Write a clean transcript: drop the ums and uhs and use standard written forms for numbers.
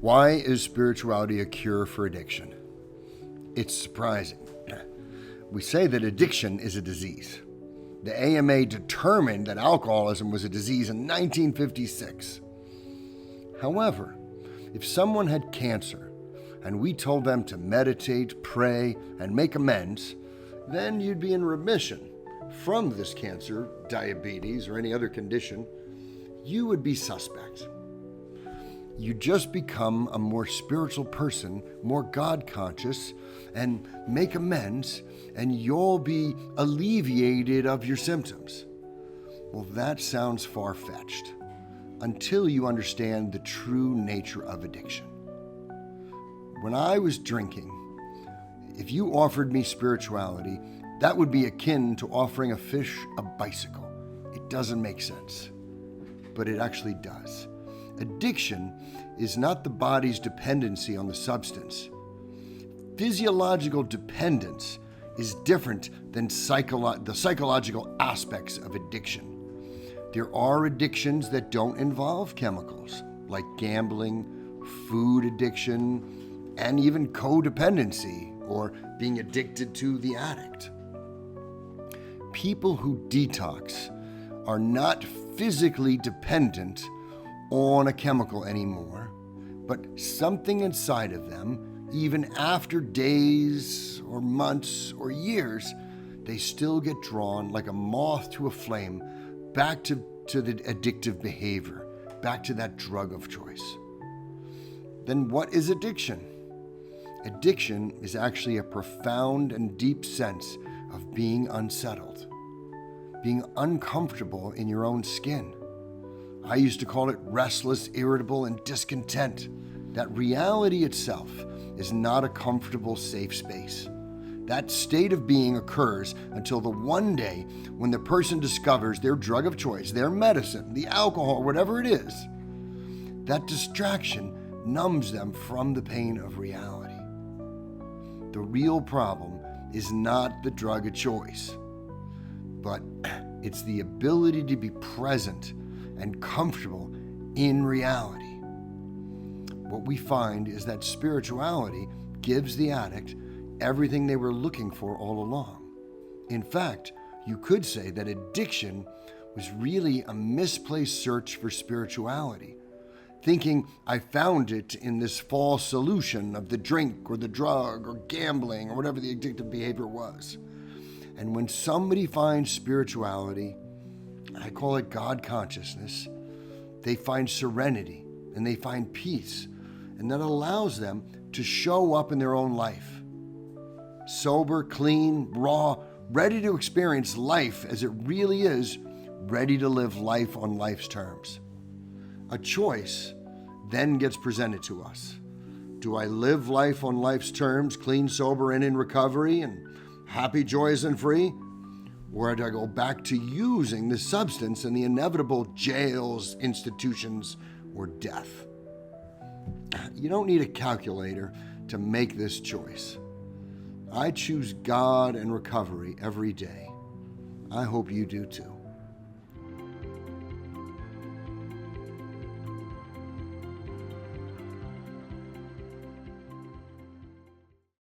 Why is spirituality a cure for addiction? It's surprising. We say that addiction is a disease. The AMA determined that alcoholism was a disease in 1956. However, if someone had cancer and we told them to meditate, pray, and make amends, then you'd be in remission from this cancer, diabetes, or any other condition. You would be suspect. You just become a more spiritual person, more God-conscious, and make amends, and you'll be alleviated of your symptoms. Well, that sounds far-fetched until you understand the true nature of addiction. When I was drinking, if you offered me spirituality, that would be akin to offering a fish a bicycle. It doesn't make sense, but it actually does. Addiction is not the body's dependency on the substance. Physiological dependence is different than the psychological aspects of addiction. There are addictions that don't involve chemicals, like gambling, food addiction, and even codependency, or being addicted to the addict. People who detox are not physically dependent on a chemical anymore, but something inside of them, even after days or months or years, they still get drawn like a moth to a flame back to the addictive behavior, back to that drug of choice. Then what is addiction? Addiction is actually a profound and deep sense of being unsettled, being uncomfortable in your own skin. I used to call it restless, irritable, and discontent. That reality itself is not a comfortable, safe space. That state of being occurs until the one day when the person discovers their drug of choice, their medicine, the alcohol, whatever it is. That distraction numbs them from the pain of reality. The real problem is not the drug of choice, but it's the ability to be present and comfortable in reality. What we find is that spirituality gives the addict everything they were looking for all along. In fact, you could say that addiction was really a misplaced search for spirituality, thinking I found it in this false solution of the drink or the drug or gambling or whatever the addictive behavior was. And when somebody finds spirituality, I call it God consciousness, they find serenity and they find peace, and that allows them to show up in their own life. Sober, clean, raw, ready to experience life as it really is, ready to live life on life's terms. A choice then gets presented to us. Do I live life on life's terms, clean, sober, and in recovery, and happy, joyous, and free? Or do I go back to using the substance and the inevitable jails, institutions, or death? You don't need a calculator to make this choice. I choose God and recovery every day. I hope you do too.